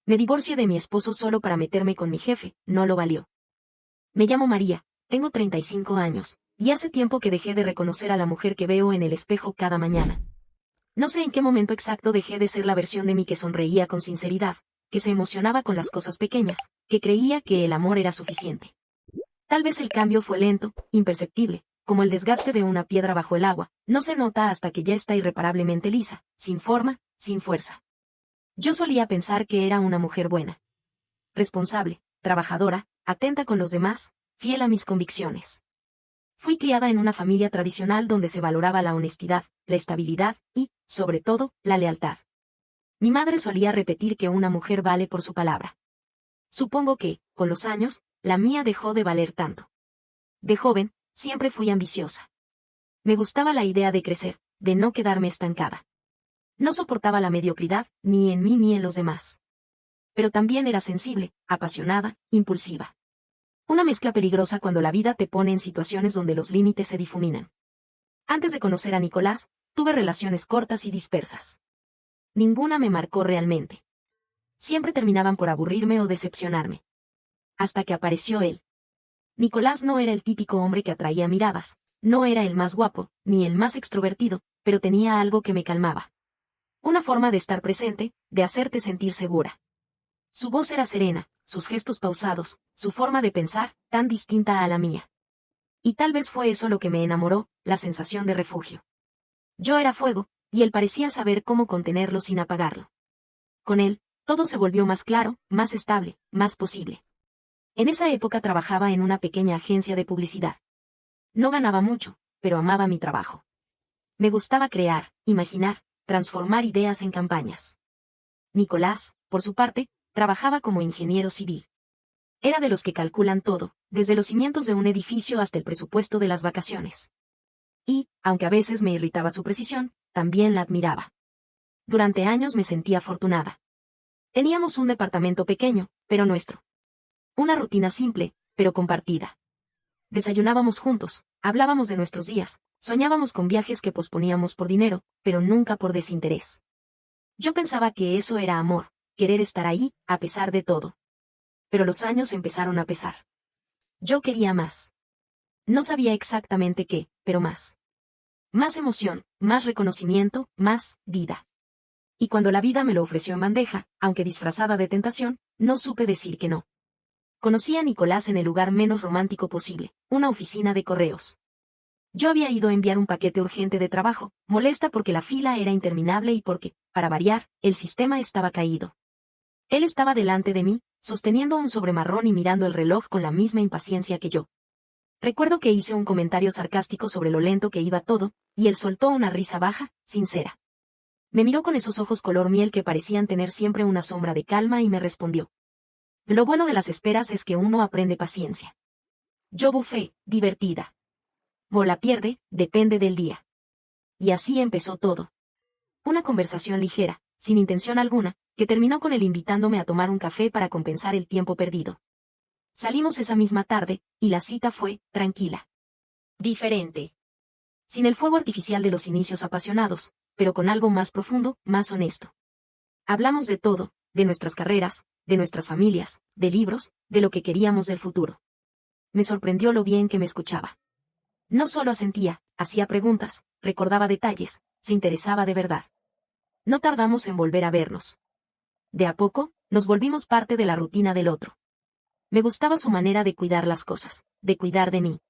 Me divorcié de mi esposo solo para meterme con mi jefe, no lo valió. Me llamo María, tengo 35 años, y hace tiempo que dejé de reconocer a la mujer que veo en el espejo cada mañana. No sé en qué momento exacto dejé de ser la versión de mí que sonreía con sinceridad, que se emocionaba con las cosas pequeñas, que creía que el amor era suficiente. Tal vez el cambio fue lento, imperceptible, como el desgaste de una piedra bajo el agua, no se nota hasta que ya está irreparablemente lisa, sin forma, sin fuerza. Yo solía pensar que era una mujer buena, responsable, trabajadora, atenta con los demás, fiel a mis convicciones. Fui criada en una familia tradicional donde se valoraba la honestidad, la estabilidad y, sobre todo, la lealtad. Mi madre solía repetir que una mujer vale por su palabra. Supongo que, con los años, la mía dejó de valer tanto. De joven, siempre fui ambiciosa. Me gustaba la idea de crecer, de no quedarme estancada. No soportaba la mediocridad, ni en mí ni en los demás. Pero también era sensible, apasionada, impulsiva. Una mezcla peligrosa cuando la vida te pone en situaciones donde los límites se difuminan. Antes de conocer a Nicolás, tuve relaciones cortas y dispersas. Ninguna me marcó realmente. Siempre terminaban por aburrirme o decepcionarme. Hasta que apareció él. Nicolás no era el típico hombre que atraía miradas, no era el más guapo, ni el más extrovertido, pero tenía algo que me calmaba. Una forma de estar presente, de hacerte sentir segura. Su voz era serena, sus gestos pausados, su forma de pensar, tan distinta a la mía. Y tal vez fue eso lo que me enamoró, la sensación de refugio. Yo era fuego, y él parecía saber cómo contenerlo sin apagarlo. Con él, todo se volvió más claro, más estable, más posible. En esa época trabajaba en una pequeña agencia de publicidad. No ganaba mucho, pero amaba mi trabajo. Me gustaba crear, imaginar, transformar ideas en campañas. Nicolás, por su parte, trabajaba como ingeniero civil. Era de los que calculan todo, desde los cimientos de un edificio hasta el presupuesto de las vacaciones. Y, aunque a veces me irritaba su precisión, también la admiraba. Durante años me sentía afortunada. Teníamos un departamento pequeño, pero nuestro. Una rutina simple, pero compartida. Desayunábamos juntos, hablábamos de nuestros días, soñábamos con viajes que posponíamos por dinero, pero nunca por desinterés. Yo pensaba que eso era amor, querer estar ahí, a pesar de todo. Pero los años empezaron a pesar. Yo quería más. No sabía exactamente qué, pero más. Más emoción, más reconocimiento, más vida. Y cuando la vida me lo ofreció en bandeja, aunque disfrazada de tentación, no supe decir que no. Conocí a Nicolás en el lugar menos romántico posible, una oficina de correos. Yo había ido a enviar un paquete urgente de trabajo, molesta porque la fila era interminable y porque, para variar, el sistema estaba caído. Él estaba delante de mí, sosteniendo un sobre marrón y mirando el reloj con la misma impaciencia que yo. Recuerdo que hice un comentario sarcástico sobre lo lento que iba todo, y él soltó una risa baja, sincera. Me miró con esos ojos color miel que parecían tener siempre una sombra de calma y me respondió. Lo bueno de las esperas es que uno aprende paciencia. Yo bufé, divertida. Mola pierde, depende del día. Y así empezó todo. Una conversación ligera, sin intención alguna, que terminó con él invitándome a tomar un café para compensar el tiempo perdido. Salimos esa misma tarde, y la cita fue, tranquila. Diferente. Sin el fuego artificial de los inicios apasionados, pero con algo más profundo, más honesto. Hablamos de todo, de nuestras carreras, de nuestras familias, de libros, de lo que queríamos del futuro. Me sorprendió lo bien que me escuchaba. No solo asentía, hacía preguntas, recordaba detalles, se interesaba de verdad. No tardamos en volver a vernos. De a poco, nos volvimos parte de la rutina del otro. Me gustaba su manera de cuidar las cosas, de cuidar de mí.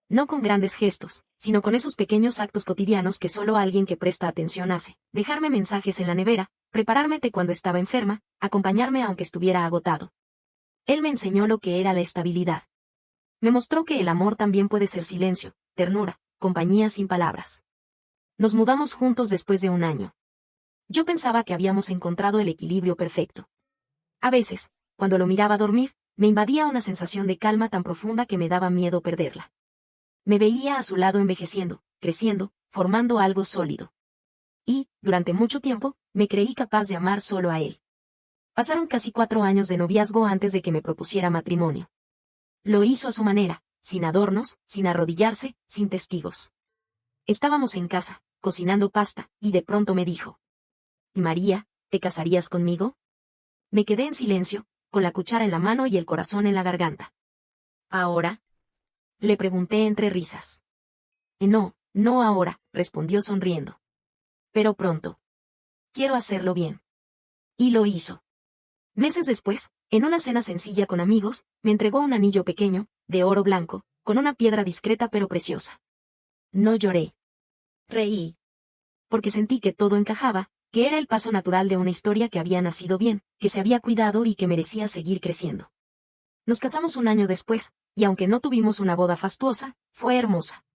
No con grandes gestos, sino con esos pequeños actos cotidianos que solo alguien que presta atención hace. Dejarme mensajes en la nevera, prepararme té cuando estaba enferma, acompañarme aunque estuviera agotado. Él me enseñó lo que era la estabilidad. Me mostró que el amor también puede ser silencio, ternura, compañía sin palabras. Nos mudamos juntos después de un año. Yo pensaba que habíamos encontrado el equilibrio perfecto. A veces, cuando lo miraba dormir, me invadía una sensación de calma tan profunda que me daba miedo perderla. Me veía a su lado envejeciendo, creciendo, formando algo sólido. Y, durante mucho tiempo, me creí capaz de amar solo a él. Pasaron casi 4 años de noviazgo antes de que me propusiera matrimonio. Lo hizo a su manera, sin adornos, sin arrodillarse, sin testigos. Estábamos en casa, cocinando pasta, y de pronto me dijo: «¿Y María, te casarías conmigo?». Me quedé en silencio, con la cuchara en la mano y el corazón en la garganta. ¿Ahora? Le pregunté entre risas. No, no ahora, respondió sonriendo. Pero pronto. Quiero hacerlo bien. Y lo hizo. Meses después, en una cena sencilla con amigos, me entregó un anillo pequeño, de oro blanco, con una piedra discreta pero preciosa. No lloré. Reí. Porque sentí que todo encajaba, que era el paso natural de una historia que había nacido bien, que se había cuidado y que merecía seguir creciendo. Nos casamos un año después, y aunque no tuvimos una boda fastuosa, fue hermosa.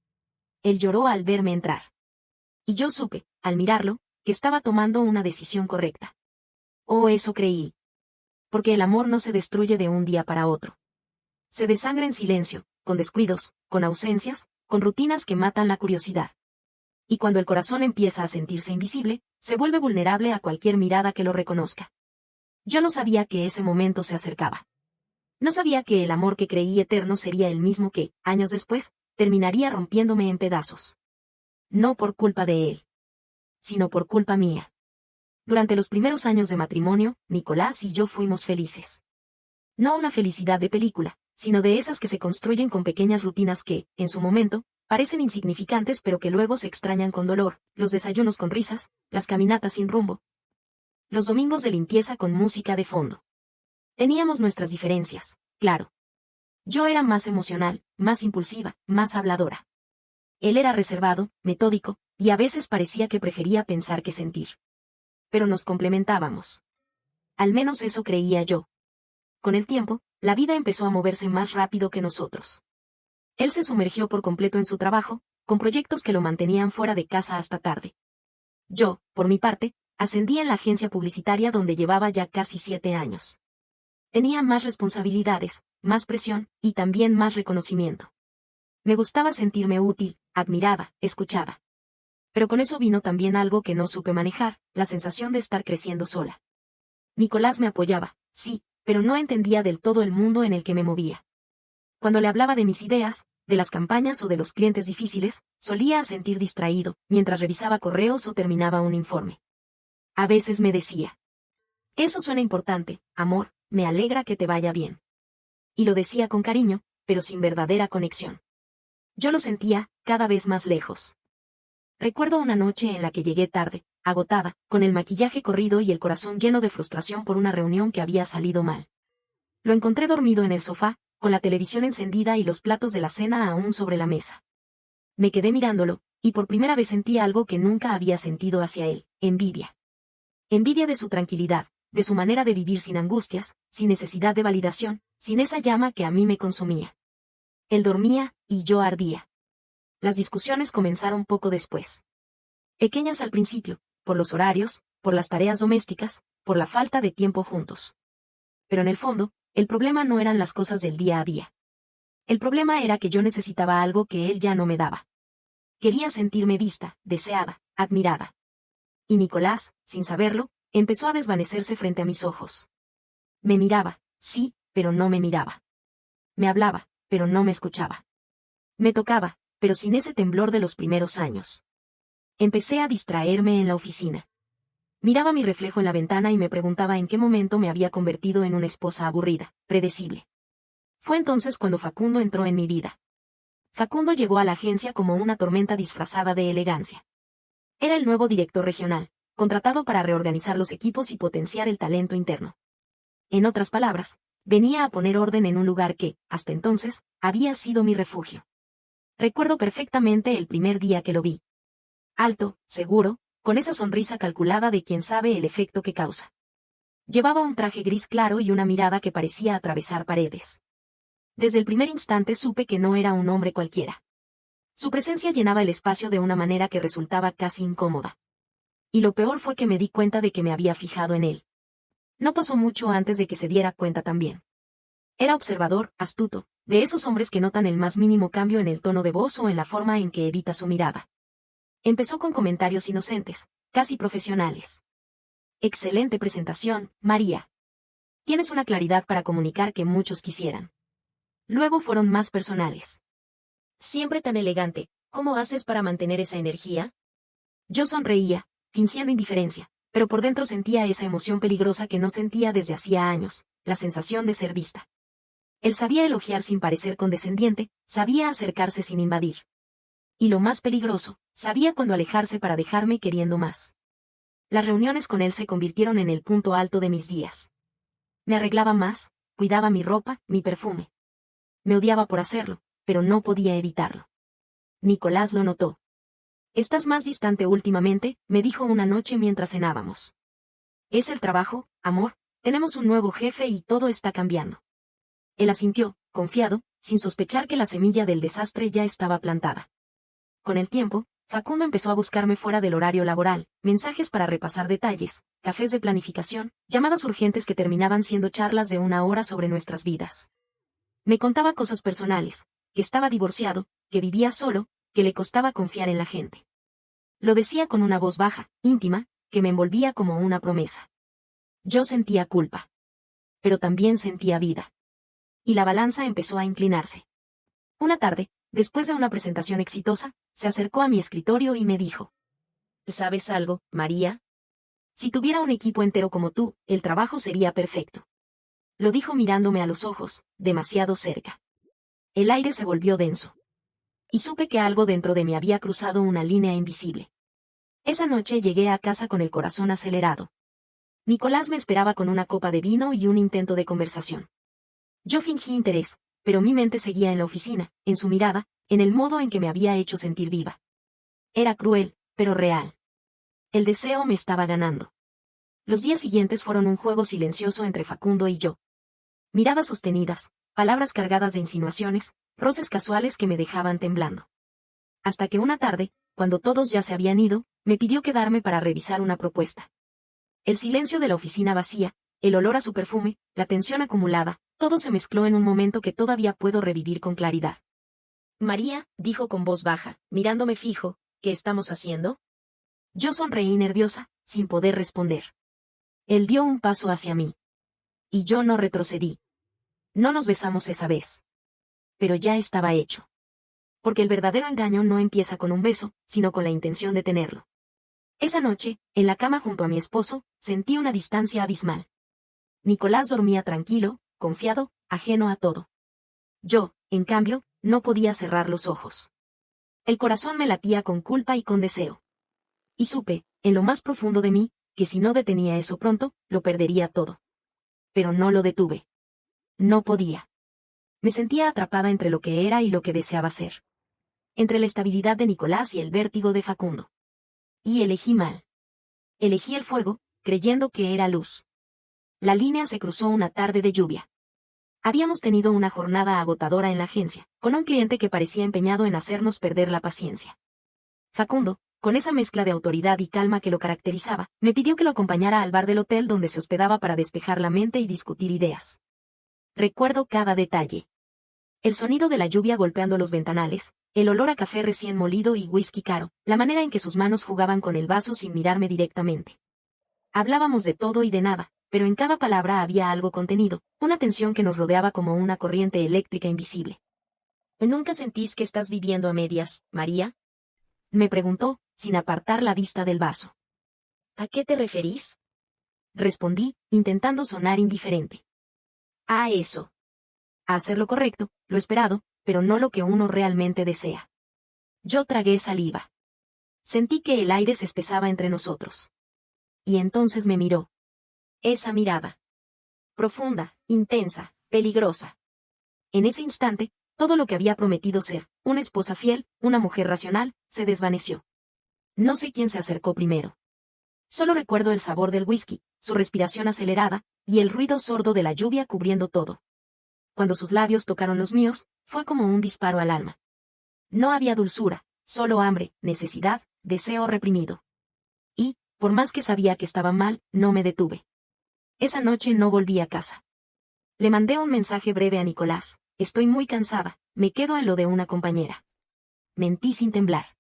Él lloró al verme entrar. Y yo supe, al mirarlo, que estaba tomando una decisión correcta. Oh, eso creí. Porque el amor no se destruye de un día para otro. Se desangra en silencio, con descuidos, con ausencias, con rutinas que matan la curiosidad. Y cuando el corazón empieza a sentirse invisible, se vuelve vulnerable a cualquier mirada que lo reconozca. Yo no sabía que ese momento se acercaba. No sabía que el amor que creí eterno sería el mismo que, años después, terminaría rompiéndome en pedazos. No por culpa de él, sino por culpa mía. Durante los primeros años de matrimonio, Nicolás y yo fuimos felices. No una felicidad de película, sino de esas que se construyen con pequeñas rutinas que, en su momento, parecen insignificantes pero que luego se extrañan con dolor, los desayunos con risas, las caminatas sin rumbo, los domingos de limpieza con música de fondo. Teníamos nuestras diferencias, claro. Yo era más emocional, más impulsiva, más habladora. Él era reservado, metódico, y a veces parecía que prefería pensar que sentir. Pero nos complementábamos. Al menos eso creía yo. Con el tiempo, la vida empezó a moverse más rápido que nosotros. Él se sumergió por completo en su trabajo, con proyectos que lo mantenían fuera de casa hasta tarde. Yo, por mi parte, ascendí en la agencia publicitaria donde llevaba ya casi 7 años. Tenía más responsabilidades, más presión, y también más reconocimiento. Me gustaba sentirme útil, admirada, escuchada. Pero con eso vino también algo que no supe manejar, la sensación de estar creciendo sola. Nicolás me apoyaba, sí, pero no entendía del todo el mundo en el que me movía. Cuando le hablaba de mis ideas, de las campañas o de los clientes difíciles, solía sentir distraído, mientras revisaba correos o terminaba un informe. A veces me decía: eso suena importante, amor, me alegra que te vaya bien. Y lo decía con cariño, pero sin verdadera conexión. Yo lo sentía, cada vez más lejos. Recuerdo una noche en la que llegué tarde, agotada, con el maquillaje corrido y el corazón lleno de frustración por una reunión que había salido mal. Lo encontré dormido en el sofá, con la televisión encendida y los platos de la cena aún sobre la mesa. Me quedé mirándolo, y por primera vez sentí algo que nunca había sentido hacia él: envidia. Envidia de su tranquilidad, de su manera de vivir sin angustias, sin necesidad de validación, sin esa llama que a mí me consumía. Él dormía, y yo ardía. Las discusiones comenzaron poco después. Pequeñas al principio, por los horarios, por las tareas domésticas, por la falta de tiempo juntos. Pero en el fondo, el problema no eran las cosas del día a día. El problema era que yo necesitaba algo que él ya no me daba. Quería sentirme vista, deseada, admirada. Y Nicolás, sin saberlo, empezó a desvanecerse frente a mis ojos. Me miraba, sí, pero no me miraba. Me hablaba, pero no me escuchaba. Me tocaba, pero sin ese temblor de los primeros años. Empecé a distraerme en la oficina. Miraba mi reflejo en la ventana y me preguntaba en qué momento me había convertido en una esposa aburrida, predecible. Fue entonces cuando Facundo entró en mi vida. Facundo llegó a la agencia como una tormenta disfrazada de elegancia. Era el nuevo director regional, contratado para reorganizar los equipos y potenciar el talento interno. En otras palabras, venía a poner orden en un lugar que, hasta entonces, había sido mi refugio. Recuerdo perfectamente el primer día que lo vi. Alto, seguro, con esa sonrisa calculada de quien sabe el efecto que causa. Llevaba un traje gris claro y una mirada que parecía atravesar paredes. Desde el primer instante supe que no era un hombre cualquiera. Su presencia llenaba el espacio de una manera que resultaba casi incómoda. Y lo peor fue que me di cuenta de que me había fijado en él. No pasó mucho antes de que se diera cuenta también. Era observador, astuto, de esos hombres que notan el más mínimo cambio en el tono de voz o en la forma en que evita su mirada. Empezó con comentarios inocentes, casi profesionales. Excelente presentación, María. Tienes una claridad para comunicar que muchos quisieran. Luego fueron más personales. Siempre tan elegante, ¿cómo haces para mantener esa energía? Yo sonreía, fingiendo indiferencia, pero por dentro sentía esa emoción peligrosa que no sentía desde hacía años, la sensación de ser vista. Él sabía elogiar sin parecer condescendiente, sabía acercarse sin invadir. Y lo más peligroso, sabía cuándo alejarse para dejarme queriendo más. Las reuniones con él se convirtieron en el punto alto de mis días. Me arreglaba más, cuidaba mi ropa, mi perfume. Me odiaba por hacerlo, pero no podía evitarlo. Nicolás lo notó. «Estás más distante últimamente», me dijo una noche mientras cenábamos. «Es el trabajo, amor, tenemos un nuevo jefe y todo está cambiando». Él asintió, confiado, sin sospechar que la semilla del desastre ya estaba plantada. Con el tiempo, Facundo empezó a buscarme fuera del horario laboral, mensajes para repasar detalles, cafés de planificación, llamadas urgentes que terminaban siendo charlas de 1 hora sobre nuestras vidas. Me contaba cosas personales, que estaba divorciado, que vivía solo, que le costaba confiar en la gente. Lo decía con una voz baja, íntima, que me envolvía como una promesa. Yo sentía culpa. Pero también sentía vida. Y la balanza empezó a inclinarse. Una tarde, después de una presentación exitosa, se acercó a mi escritorio y me dijo: «¿Sabes algo, María? Si tuviera un equipo entero como tú, el trabajo sería perfecto». Lo dijo mirándome a los ojos, demasiado cerca. El aire se volvió denso. Y supe que algo dentro de mí había cruzado una línea invisible. Esa noche llegué a casa con el corazón acelerado. Nicolás me esperaba con una copa de vino y un intento de conversación. Yo fingí interés, pero mi mente seguía en la oficina, en su mirada, en el modo en que me había hecho sentir viva. Era cruel, pero real. El deseo me estaba ganando. Los días siguientes fueron un juego silencioso entre Facundo y yo. Miradas sostenidas, palabras cargadas de insinuaciones, roces casuales que me dejaban temblando. Hasta que una tarde, cuando todos ya se habían ido, me pidió quedarme para revisar una propuesta. El silencio de la oficina vacía, el olor a su perfume, la tensión acumulada, todo se mezcló en un momento que todavía puedo revivir con claridad. «María», dijo con voz baja, mirándome fijo, «¿qué estamos haciendo?». Yo sonreí nerviosa, sin poder responder. Él dio un paso hacia mí. Y yo no retrocedí. No nos besamos esa vez. Pero ya estaba hecho. Porque el verdadero engaño no empieza con un beso, sino con la intención de tenerlo. Esa noche, en la cama junto a mi esposo, sentí una distancia abismal. Nicolás dormía tranquilo, confiado, ajeno a todo. Yo, en cambio, no podía cerrar los ojos. El corazón me latía con culpa y con deseo. Y supe, en lo más profundo de mí, que si no detenía eso pronto, lo perdería todo. Pero no lo detuve. No podía. Me sentía atrapada entre lo que era y lo que deseaba ser. Entre la estabilidad de Nicolás y el vértigo de Facundo. Y elegí mal. Elegí el fuego, creyendo que era luz. La línea se cruzó una tarde de lluvia. Habíamos tenido una jornada agotadora en la agencia, con un cliente que parecía empeñado en hacernos perder la paciencia. Facundo, con esa mezcla de autoridad y calma que lo caracterizaba, me pidió que lo acompañara al bar del hotel donde se hospedaba para despejar la mente y discutir ideas. Recuerdo cada detalle. El sonido de la lluvia golpeando los ventanales, el olor a café recién molido y whisky caro, la manera en que sus manos jugaban con el vaso sin mirarme directamente. Hablábamos de todo y de nada, pero en cada palabra había algo contenido, una tensión que nos rodeaba como una corriente eléctrica invisible. «¿Nunca sentís que estás viviendo a medias, María?», me preguntó, sin apartar la vista del vaso. «¿A qué te referís?», respondí, intentando sonar indiferente. «A eso. A hacer lo correcto, lo esperado, pero no lo que uno realmente desea». Yo tragué saliva. Sentí que el aire se espesaba entre nosotros. Y entonces me miró. Esa mirada. Profunda, intensa, peligrosa. En ese instante, todo lo que había prometido ser, una esposa fiel, una mujer racional, se desvaneció. No sé quién se acercó primero. Solo recuerdo el sabor del whisky, su respiración acelerada, y el ruido sordo de la lluvia cubriendo todo. Cuando sus labios tocaron los míos, fue como un disparo al alma. No había dulzura, solo hambre, necesidad, deseo reprimido. Y, por más que sabía que estaba mal, no me detuve. Esa noche no volví a casa. Le mandé un mensaje breve a Nicolás: «Estoy muy cansada, me quedo en lo de una compañera». Mentí sin temblar.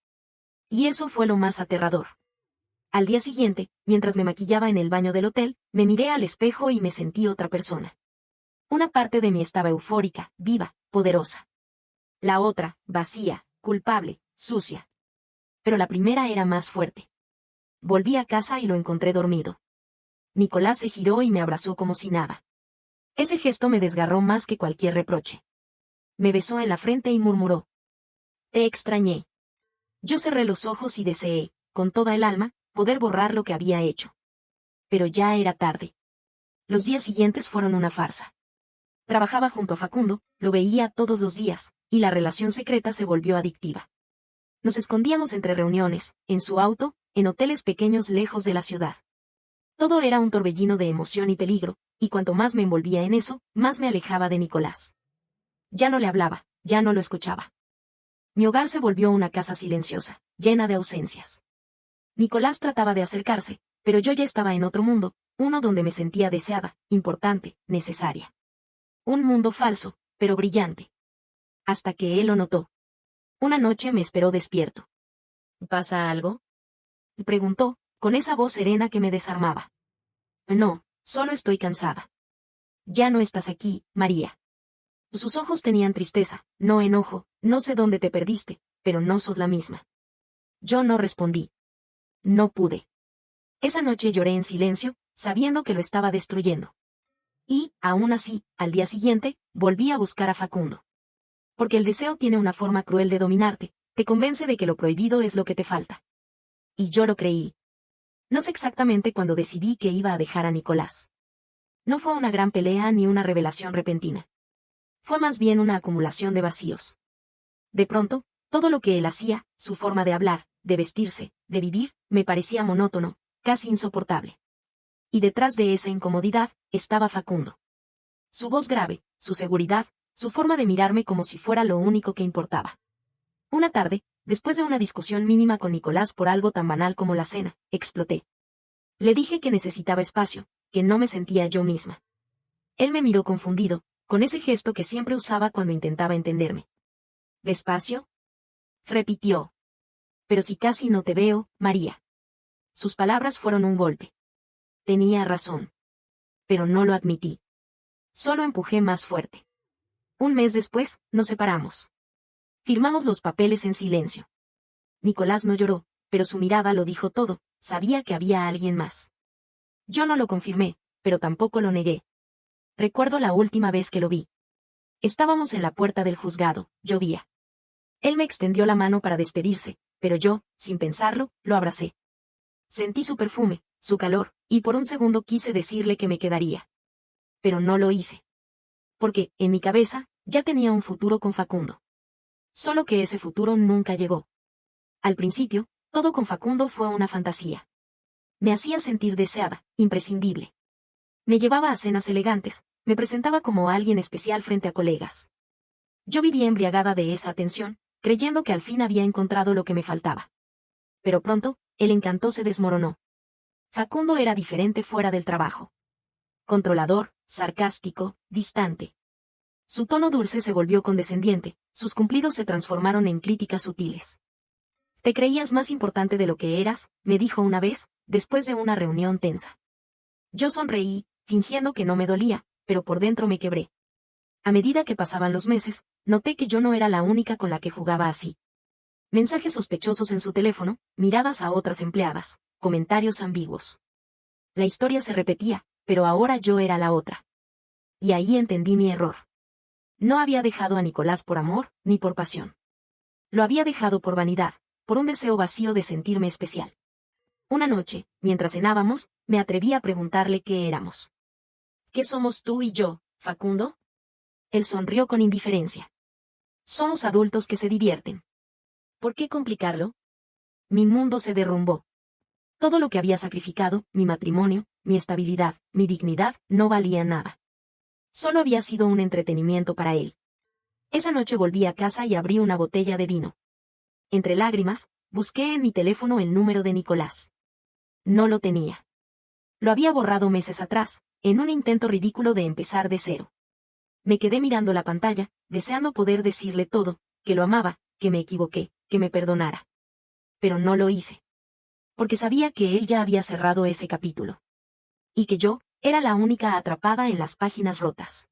Y eso fue lo más aterrador. Al día siguiente, mientras me maquillaba en el baño del hotel, me miré al espejo y me sentí otra persona. Una parte de mí estaba eufórica, viva, poderosa. La otra, vacía, culpable, sucia. Pero la primera era más fuerte. Volví a casa y lo encontré dormido. Nicolás se giró y me abrazó como si nada. Ese gesto me desgarró más que cualquier reproche. Me besó en la frente y murmuró: «Te extrañé». Yo cerré los ojos y deseé, con toda el alma, poder borrar lo que había hecho. Pero ya era tarde. Los días siguientes fueron una farsa. Trabajaba junto a Facundo, lo veía todos los días, y la relación secreta se volvió adictiva. Nos escondíamos entre reuniones, en su auto, en hoteles pequeños lejos de la ciudad. Todo era un torbellino de emoción y peligro, y cuanto más me envolvía en eso, más me alejaba de Nicolás. Ya no le hablaba, ya no lo escuchaba. Mi hogar se volvió una casa silenciosa, llena de ausencias. Nicolás trataba de acercarse, pero yo ya estaba en otro mundo, uno donde me sentía deseada, importante, necesaria. Un mundo falso, pero brillante. Hasta que él lo notó. Una noche me esperó despierto. «¿Pasa algo?», me preguntó, con esa voz serena que me desarmaba. «No, solo estoy cansada». «Ya no estás aquí, María». Sus ojos tenían tristeza, no enojo. «No sé dónde te perdiste, pero no sos la misma». Yo no respondí. No pude. Esa noche lloré en silencio, sabiendo que lo estaba destruyendo. Y, aún así, al día siguiente, volví a buscar a Facundo. Porque el deseo tiene una forma cruel de dominarte, te convence de que lo prohibido es lo que te falta. Y yo lo creí. No sé exactamente cuándo decidí que iba a dejar a Nicolás. No fue una gran pelea ni una revelación repentina. Fue más bien una acumulación de vacíos. De pronto, todo lo que él hacía, su forma de hablar, de vestirse, de vivir, me parecía monótono, casi insoportable. Y detrás de esa incomodidad, estaba Facundo. Su voz grave, su seguridad, su forma de mirarme como si fuera lo único que importaba. Una tarde, después de una discusión mínima con Nicolás por algo tan banal como la cena, exploté. Le dije que necesitaba espacio, que no me sentía yo misma. Él me miró confundido, con ese gesto que siempre usaba cuando intentaba entenderme. «¿Despacio?», repitió. «Pero si casi no te veo, María». Sus palabras fueron un golpe. Tenía razón. Pero no lo admití. Solo empujé más fuerte. Un mes después, nos separamos. Firmamos los papeles en silencio. Nicolás no lloró, pero su mirada lo dijo todo, sabía que había alguien más. Yo no lo confirmé, pero tampoco lo negué. Recuerdo la última vez que lo vi. Estábamos en la puerta del juzgado, llovía. Él me extendió la mano para despedirse, pero yo, sin pensarlo, lo abracé. Sentí su perfume, su calor, y por un segundo quise decirle que me quedaría. Pero no lo hice. Porque, en mi cabeza, ya tenía un futuro con Facundo. Solo que ese futuro nunca llegó. Al principio, todo con Facundo fue una fantasía. Me hacía sentir deseada, imprescindible. Me llevaba a cenas elegantes, me presentaba como alguien especial frente a colegas. Yo vivía embriagada de esa atención, creyendo que al fin había encontrado lo que me faltaba. Pero pronto, el encanto se desmoronó. Facundo era diferente fuera del trabajo. Controlador, sarcástico, distante. Su tono dulce se volvió condescendiente, sus cumplidos se transformaron en críticas sutiles. «Te creías más importante de lo que eras», me dijo una vez, después de una reunión tensa. Yo sonreí, fingiendo que no me dolía, pero por dentro me quebré. A medida que pasaban los meses, noté que yo no era la única con la que jugaba así. Mensajes sospechosos en su teléfono, miradas a otras empleadas, comentarios ambiguos. La historia se repetía, pero ahora yo era la otra. Y ahí entendí mi error. No había dejado a Nicolás por amor, ni por pasión. Lo había dejado por vanidad, por un deseo vacío de sentirme especial. Una noche, mientras cenábamos, me atreví a preguntarle qué éramos. «¿Qué somos tú y yo, Facundo?». Él sonrió con indiferencia. «Somos adultos que se divierten». ¿Por qué complicarlo? Mi mundo se derrumbó. Todo lo que había sacrificado, mi matrimonio, mi estabilidad, mi dignidad, no valía nada. Solo había sido un entretenimiento para él. Esa noche volví a casa y abrí una botella de vino. Entre lágrimas, busqué en mi teléfono el número de Nicolás. No lo tenía. Lo había borrado meses atrás, en un intento ridículo de empezar de cero. Me quedé mirando la pantalla, deseando poder decirle todo, que lo amaba, que me equivoqué, que me perdonara. Pero no lo hice. Porque sabía que él ya había cerrado ese capítulo. Y que yo, era la única atrapada en las páginas rotas.